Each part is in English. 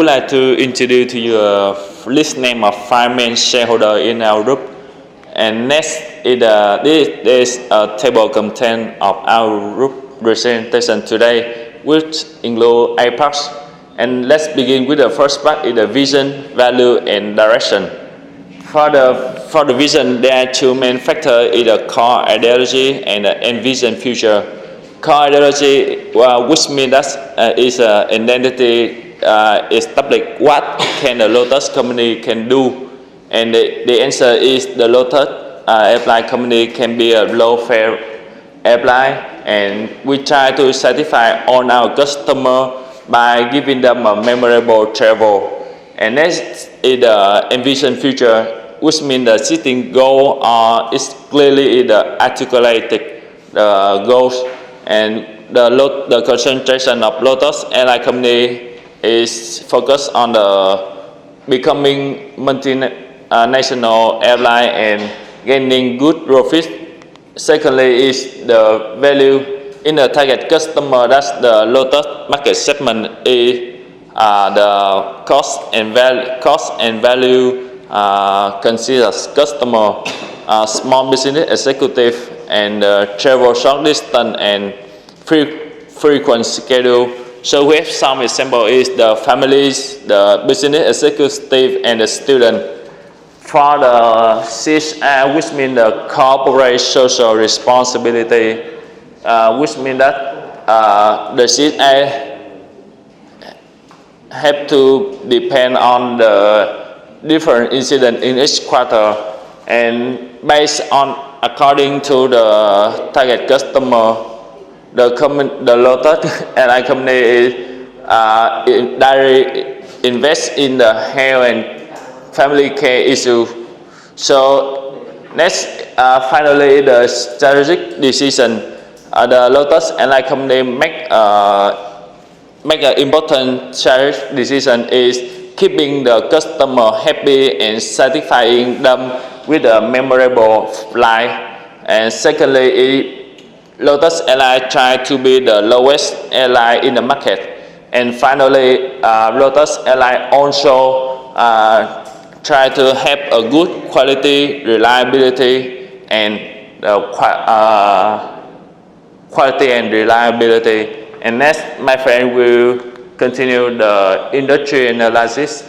would like to introduce to you a list name of 5 main shareholders in our group. And next is this table content of our group presentation today, which include 8 parts. And let's begin with the first part, is the vision, value, and direction. For the vision, there are 2 main factors, is the core ideology and the envision future. Core ideology, which means that is identity, establish what can the Lotus company can do, and the answer is the Lotus airline company can be a low fare airline, and we try to satisfy all our customers by giving them a memorable travel. And next is the envision future, which means the setting goal is clearly articulated goals, and the concentration of Lotus Airline Company is focused on the becoming multinational airline and gaining good profit. Secondly is the value in the target customer. That's the Lotus market segment is the cost and value considers customer, small business executive, and travel short distance and frequent schedule. So we have some example is the families, the business executive, and the student. For the CSR, which means the corporate social responsibility, which means that the CSR have to depend on the different incident in each quarter, and based on according to the target customer, the Lotus Airline Company is directly invest in the health and family care issue. So next, finally, the strategic decision. The Lotus Airline Company make an important strategic decision is keeping the customer happy and satisfying them with a memorable flight. And secondly, Lotus Airlines try to be the lowest airline in the market. And finally, Lotus Airlines also try to have a good quality, reliability, and reliability. And next, my friend will continue the industry analysis.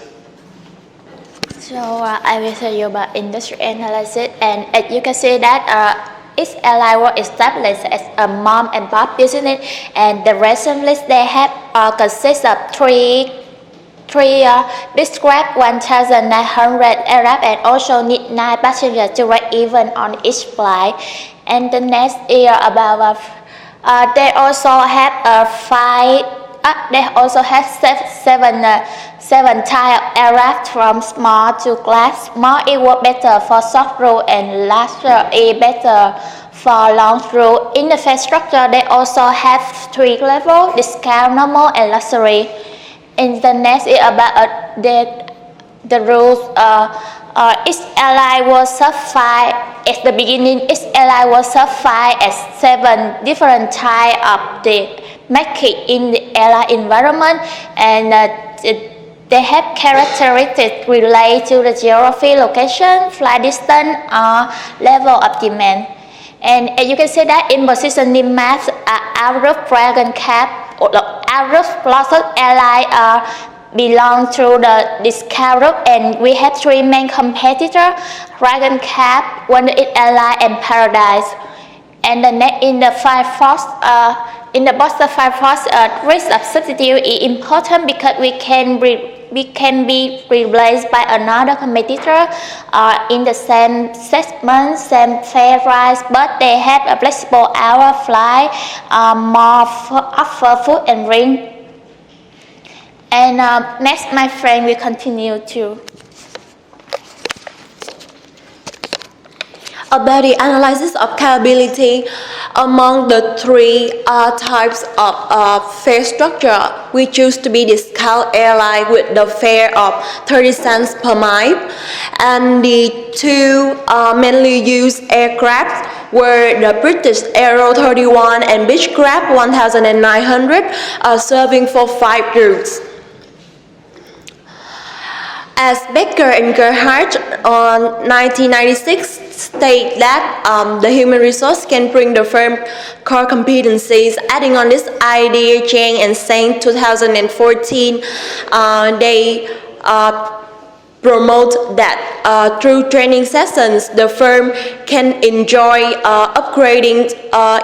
So I will tell you about industry analysis, and as you can see that each airline was established as a mom and pop business, and the recently they have consists of three describe 1,900 aircraft and also need 9 passengers to ride even on each flight. And the next year about they also have seven type of aircraft from small to class. Small it work better for short route and larger is better for long route. In the fare structure, they also have 3 levels: discount, normal, and luxury. In the next is about the rules. Each airline was certified at the beginning. Each airline was certified as 7 different types of the market in the airline environment, and they have characteristics related to the geography, location, flight distance, or level of demand. And as you can see that in positioning maps, Arab Dragon Cap or Arab Lotus Airline belong to the discount group, and we have 3 main competitors: Dragon Cap, Wonder Airline, and Paradise. And the next in the in the Boston Firefox, risk of substitute is important because we can be replaced by another competitor in the same segment, same fare price, but they have a flexible hour flight, more offer food and drink. And next, my friend will continue too. About the analysis of capability among the 3 types of fare structure, we choose to be discount airline with the fare of 30 cents per mile, and the 2 mainly used aircraft were the British Aero 31 and Beechcraft 1900, serving for 5 routes. As Becker and Gerhardt on 1996 state that the human resource can bring the firm core competencies. Adding on this idea, Chang and Saint 2014, they promote that through training sessions, the firm can enjoy upgrading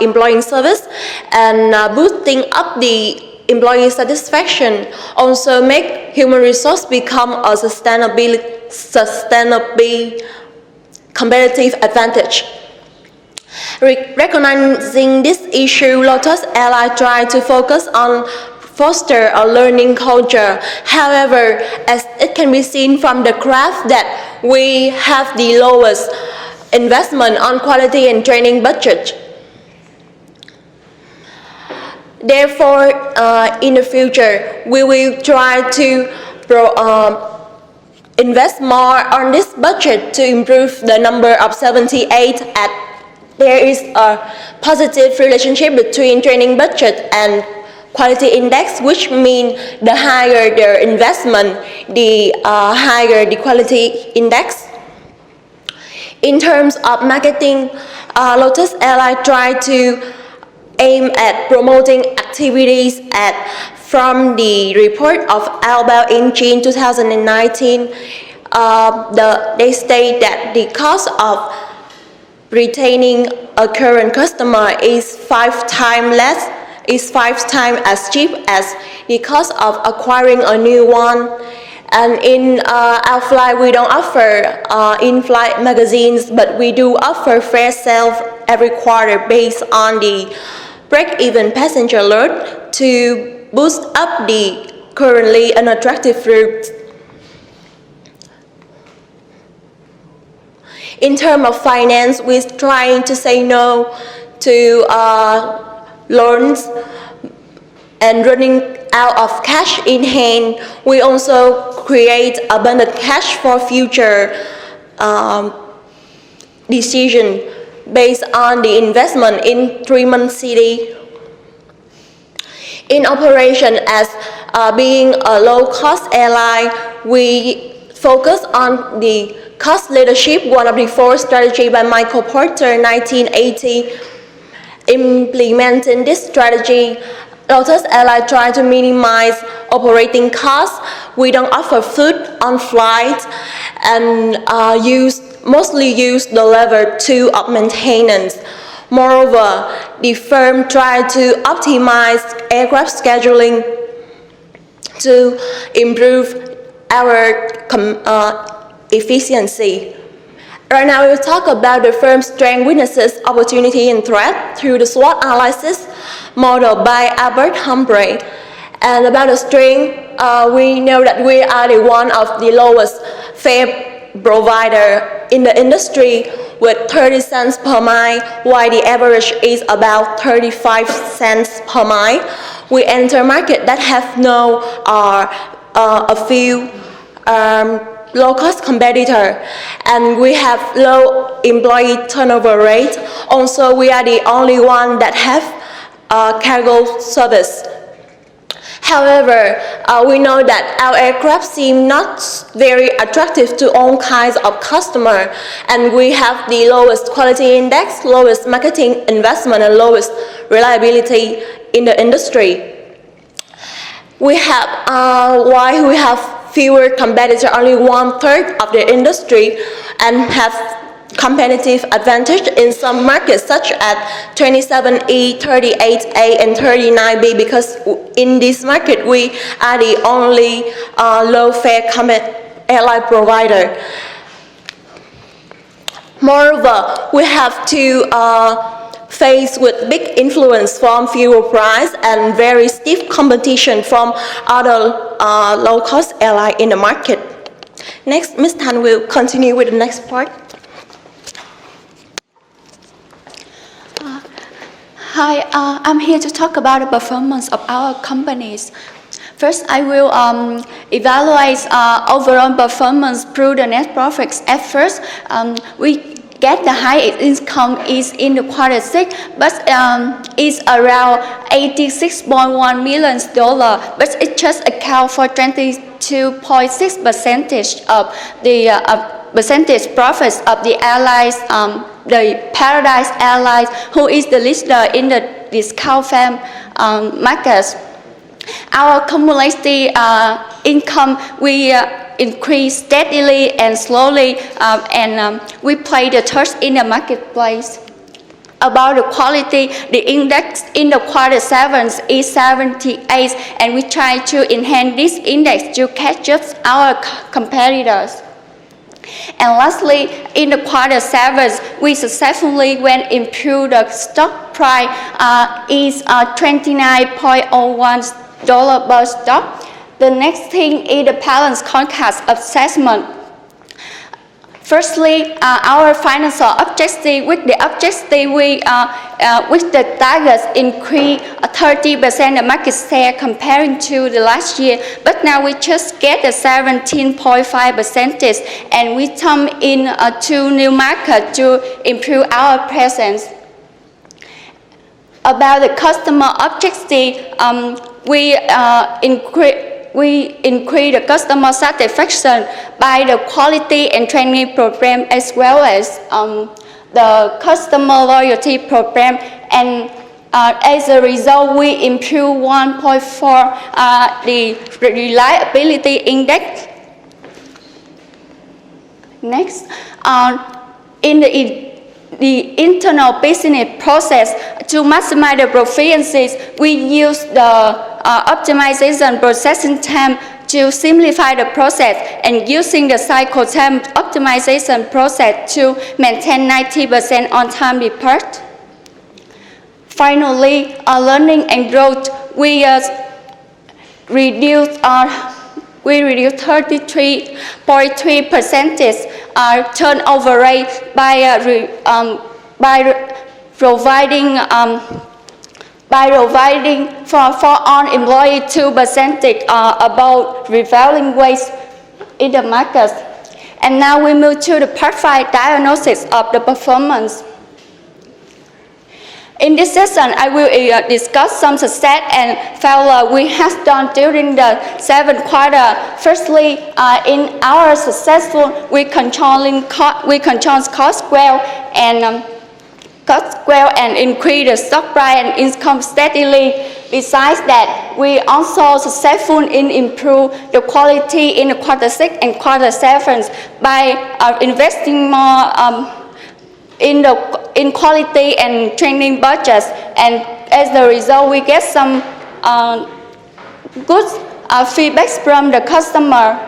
employee service and boosting up the employee satisfaction. Also make human resource become a sustainably competitive advantage. Recognizing this issue, Lotus Airlines tried to focus on foster a learning culture. However, as it can be seen from the graph that we have the lowest investment on quality and training budget. Therefore, in the future, we will try to invest more on this budget to improve the number of 78. There is a positive relationship between training budget and quality index, which means the higher the investment, the higher the quality index. In terms of marketing, Lotus Airlines tried to aim at promoting activities from the report of Outbound in June 2019. They state that the cost of retaining a current customer is 5 times as cheap as the cost of acquiring a new one. And in our flight, we don't offer in-flight magazines, but we do offer fair sale every quarter based on the break-even passenger load to boost up the currently unattractive routes. In terms of finance, we're trying to say no to loans and running out of cash in hand. We also create abundant cash for future decision based on the investment in 3-month city. In operation, as being a low-cost airline, we focus on the cost leadership, one of the 4 strategies by Michael Porter, 1980. Implementing this strategy, Lotus Airlines try to minimize operating costs. We don't offer food on flight and mostly use the level 2 of maintenance. Moreover, the firm tried to optimize aircraft scheduling to improve our efficiency. Right now, we will talk about the firm's strengths, weaknesses, opportunity, and threat through the SWOT analysis model by Albert Humphrey. And about the strength, we know that we are one of the lowest fare provider in the industry with 30 cents per mile, while the average is about 35 cents per mile. We enter market that have a few low-cost competitor, and we have low employee turnover rate. Also, we are the only one that have cargo service. However, we know that our aircraft seem not very attractive to all kinds of customers, and we have the lowest quality index, lowest marketing investment, and lowest reliability in the industry. We have why we have fewer competitors, only 1/3 of the industry, and have competitive advantage in some markets such as 27E, 38A, and 39B, because in this market we are the only low-fare airline provider. Moreover, we have to face with big influence from fuel price and very stiff competition from other low-cost airlines in the market. Next, Ms. Tan will continue with the next part. Hi, I'm here to talk about the performance of our companies. First, I will evaluate overall performance through the net profits. At first, we get the highest income is in the quarter 6, but it's around $86.1 million, but it just accounts for 22.6% of the percentage profits of the airlines, the Paradise Airlines, who is the leader in the discount fare markets. Our cumulative income, we increase steadily and slowly, and we play the third in the marketplace. About the quality, the index in the quarter 7 is 78, and we try to enhance this index to catch up our competitors. And lastly, in the quarter 7, we successfully went improve the stock price is $29.01 per stock. The next thing is the balance contract assessment. Firstly, our financial objective, with the objective with the targets increase 30% the market share comparing to the last year, but now we just get a 17.5%, and we come in to new market to improve our presence. About the customer objective, we increase the customer satisfaction by the quality and training program, as well as the customer loyalty program, and as a result, we improve 1.4 the reliability index. Next, in the internal business process, to maximize the proficiencies, we use the optimization processing time to simplify the process, and using the cycle time optimization process to maintain 90% on-time report. Finally, learning and growth, we reduce 33.3% turnover rate by providing for all employees 2% about prevailing wage in the market. And now we move to the part 5 diagnosis of the performance. In this session, I will discuss some success and failure we have done during the 7th quarter. Firstly, in our successful, we control cost well and increase the stock price and income steadily. Besides that, we also successful in improve the quality in the quarter 6 and quarter 7 by investing more in quality and training budgets, and as a result, we get some good feedbacks from the customer.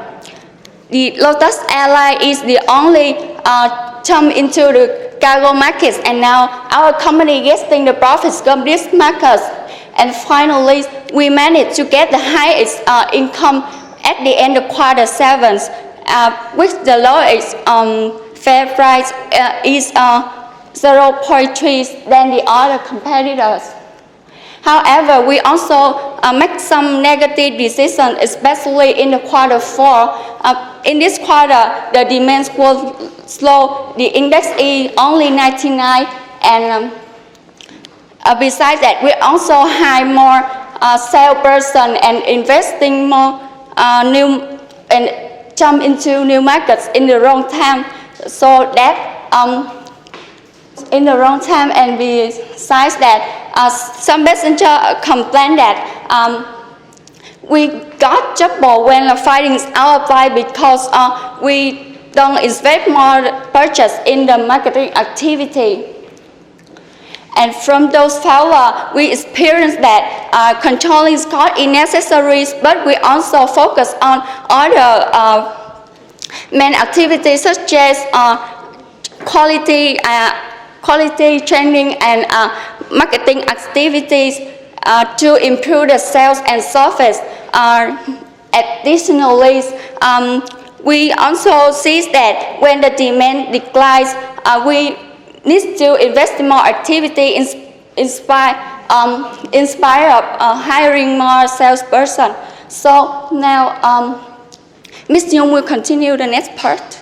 The Lotus Airlines is the only jump into the cargo markets, and now our company getting the profits from these markets. And finally, we managed to get the highest income at the end of quarter 7, with the lowest fair price is 0.3 than the other competitors. However, we also make some negative decisions, especially in the quarter 4. In this quarter, the demand was slow. The index is only 99, and besides that, we also hire more salesperson and investing more new and jump into new markets in the wrong time. So that in the wrong time, and besides that, some passenger complain that we got trouble when finding our flight because we don't expect more purchase in the marketing activity. And from those failures, we experienced that controlling cost is necessary, but we also focus on other main activities such as quality training and marketing activities to improve the sales and service. Additionally, we also see that when the demand declines, we need to invest in more activity, inspire of hiring more salesperson. So now, Ms. Young will continue the next part.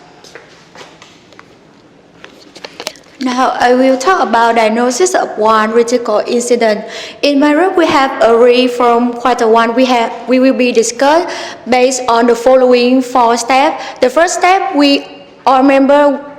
Now I will talk about diagnosis of one critical incident. In my group, we have a read from Q1. We will be discussed based on the following 4 steps. The first step, we all member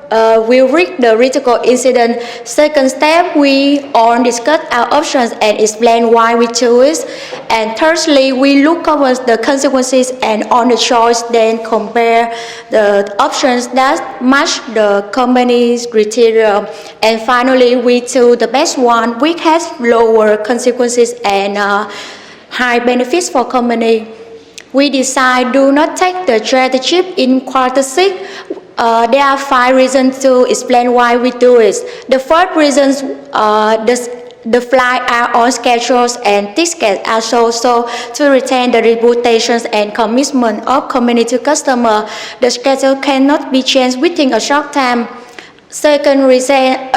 will read the critical incident. Second step, we all discuss our options and explain why we choose. And thirdly, we look over the consequences and on the choice, then compare the options that match the company's criteria. And finally, we choose the best one which has lower consequences and high benefits for company. We decide do not take the chairmanship in Q6. There are 5 reasons to explain why we do it. The first reason, the flights are on schedules and tickets are sold so to retain the reputations and commitment of company to customer. The schedule cannot be changed within a short time. Second reason,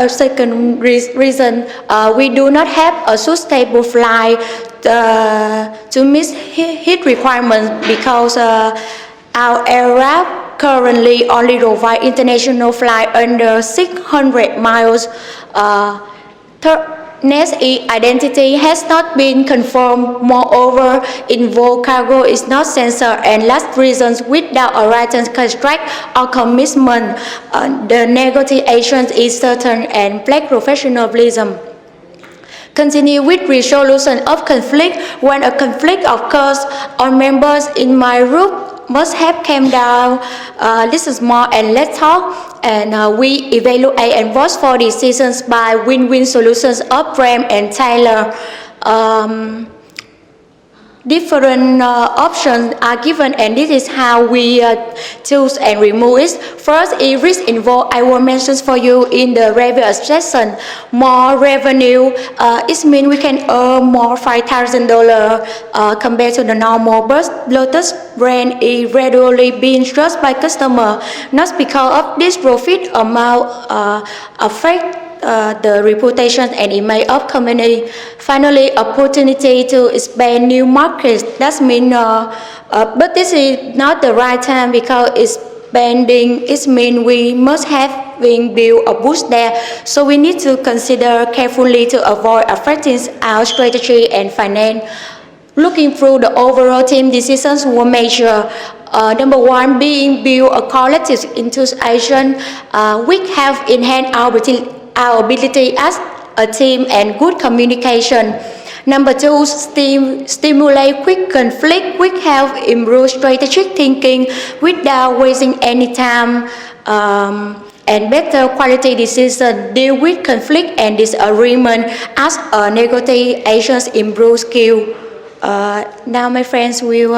we do not have a suitable flight to meet his requirements because our aircraft currently only provide international flight under 600 miles. Next, identity has not been confirmed. Moreover, involved cargo is not censored. And last reasons, without a written contract or commitment, the negotiation is certain and lack professionalism. Continue with resolution of conflict. When a conflict occurs, all members in my group must have came down, listen more and let's talk, and we evaluate and vote for decisions by win-win solutions of Brem and Taylor. Different options are given and this is how we choose and remove it. First, if risk involved, I will mention for you in the previous session. More revenue, it means we can earn more $5,000 compared to the normal, but Lotus brand is gradually being trusted by customer, not because of this profit amount affect the reputation and image of company. Finally, opportunity to expand new markets. That means, but this is not the right time because expanding. It means we must have been built a boost there. So we need to consider carefully to avoid affecting our strategy and finance. Looking through the overall team decisions were major. Number 1, being build a collective enthusiasm. We have enhanced our ability as a team and good communication. Number 2, stimulate quick conflict. We have improved strategic thinking without wasting any time and better quality decision. Deal with conflict and disagreement as negotiations improve skill. Now my friends will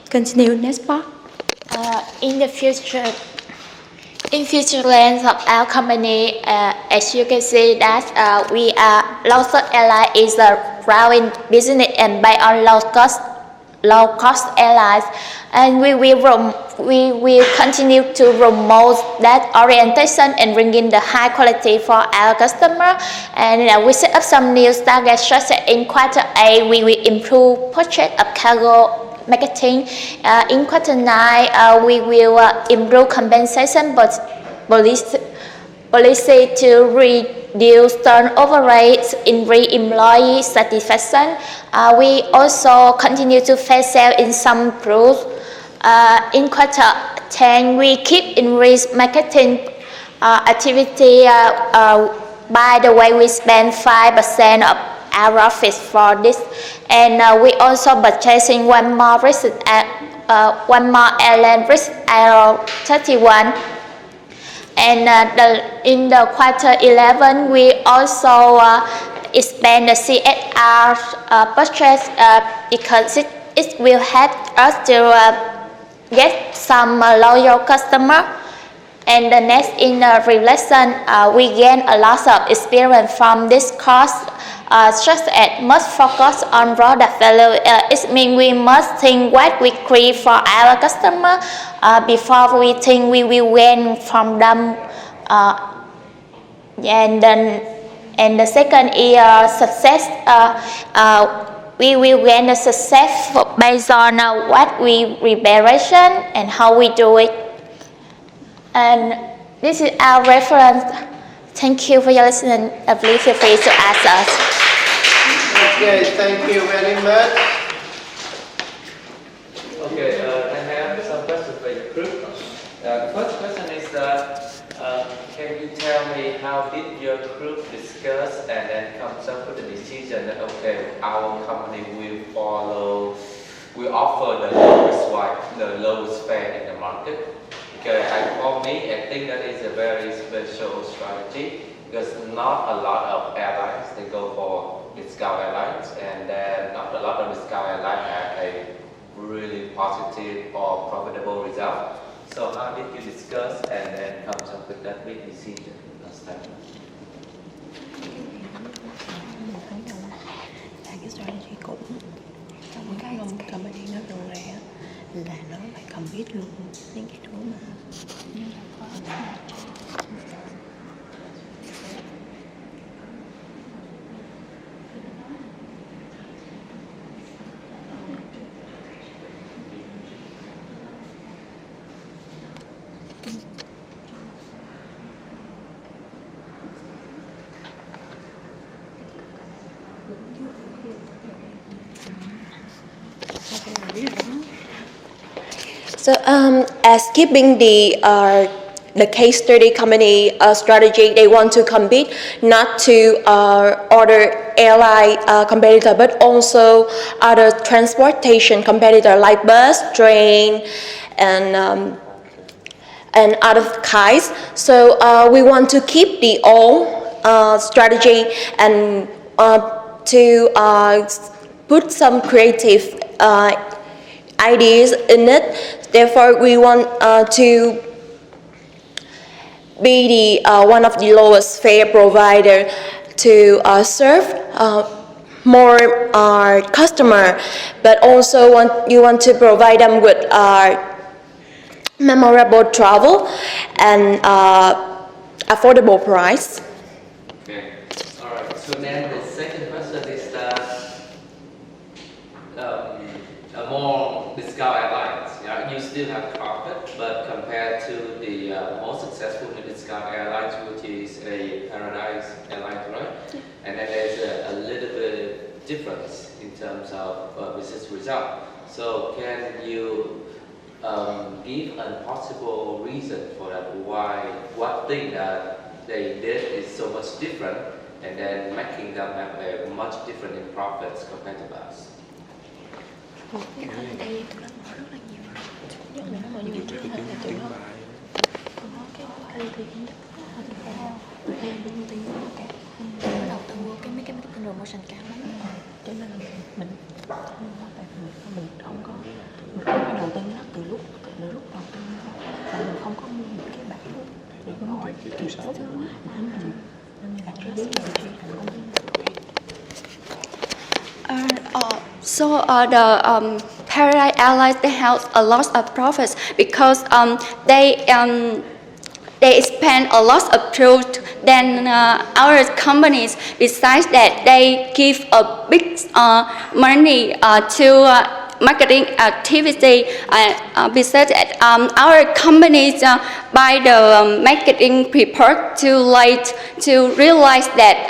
continue next part. In future plans of our company, as you can see that we are Lotus Airlines is a growing business and by on low cost airlines, and we will continue to promote that orientation and bring in the high quality for our customer. And we set up some new target structure in Q8. We will improve purchase of cargo marketing. In Q9, we will improve compensation but policy to reduce turnover rates, increase employee satisfaction. We also continue to face sale in some products. In Q10, we keep increase marketing activity. By the way, we spend 5% of our profits for this, and we also purchasing one more airline risk Aero 31. And in the Q11, we also expand the CSR purchase because it will help us to get some loyal customer. And the next in the relation, we gain a lot of experience from this course. Just must focus on product value. It means we must think what we create for our customer before we think we will win from them. And the second is success. We will gain the success based on what we preparation and how we do it. And this is our reference. Thank you for your listening. Please feel free to ask us. Okay, thank you very much. Okay, I have some questions for your group. The first question is can you tell me how did your group discuss and then comes up with the decision that okay, our company will offer the lowest fare in the market? Okay, for me, I think that is a very special strategy because not a lot of airlines they go for discount airlines, and then not a lot of discount airlines have a really positive or profitable result. So how did you discuss and then come up with that big decision last time? Cái strategy cũng trong cái company nó rộng rãi là nó phải compete luôn những cái thứ mà So, as keeping the case study company strategy, they want to compete not to other airline competitor, but also other transportation competitor like bus, train, and other kinds. So we want to keep the old strategy and to put some creative ideas in it. Therefore, we want to be the one of the lowest fare provider to serve more customer, but also you want to provide them with memorable travel and affordable price. Okay, all right. So then the second question is more discount airlines. Yeah, you still have profit, but compared to the most successful discount airlines, which is a Paradise Airlines, right? And then there's a little bit difference in terms of business result. So can you give a possible reason for that? What thing that they did is so much different, and then making them have a much different in profits compared to us? cái đó là đây tụi nó mở rất là nhiều nhất là nó mở nhiều trước hơn là tụi nó có cái quality index tụi em đi ưu tiên cả nó đầu tư vô mấy cái promotion cao lắm cho nên là mình tại mình không có đầu tư nó từ lúc đầu tư và mình không có mua những cái bản để ngồi từ sớm nên là cái biết là khi thành công. So the Paradise Airlines, they have a lot of profits because they spend a lot of truth than our companies. Besides that, they give a big money to marketing activity. Besides that, our companies by the marketing people too late to realize that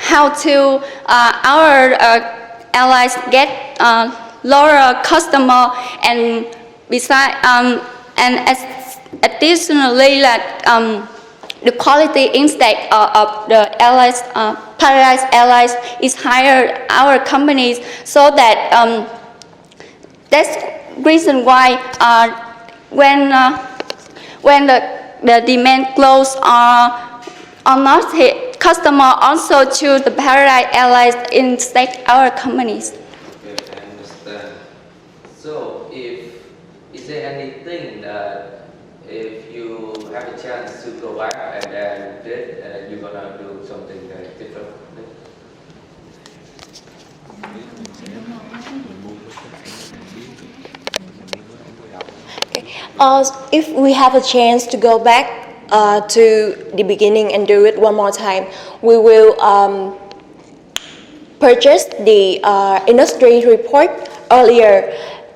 how to our airlines get lower customer, and besides and additionally that the quality index of the airlines Paradise Airlines is higher our companies, so that that's reason why when the demand close or not hit, customer also choose the Paradise Airlines instead our companies. Okay, I understand. So, is there anything that if you have a chance to go back and then you're gonna do something different? If we have a chance to go back to the beginning and do it one more time, we will purchase the industry report earlier,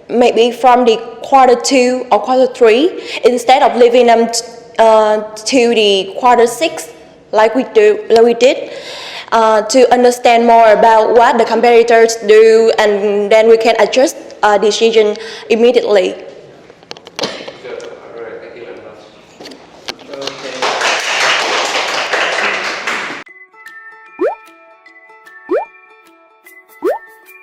maybe from the Q2 or Q3, instead of leaving them to the Q6 like we did, to understand more about what the competitors do, and then we can adjust a decision immediately.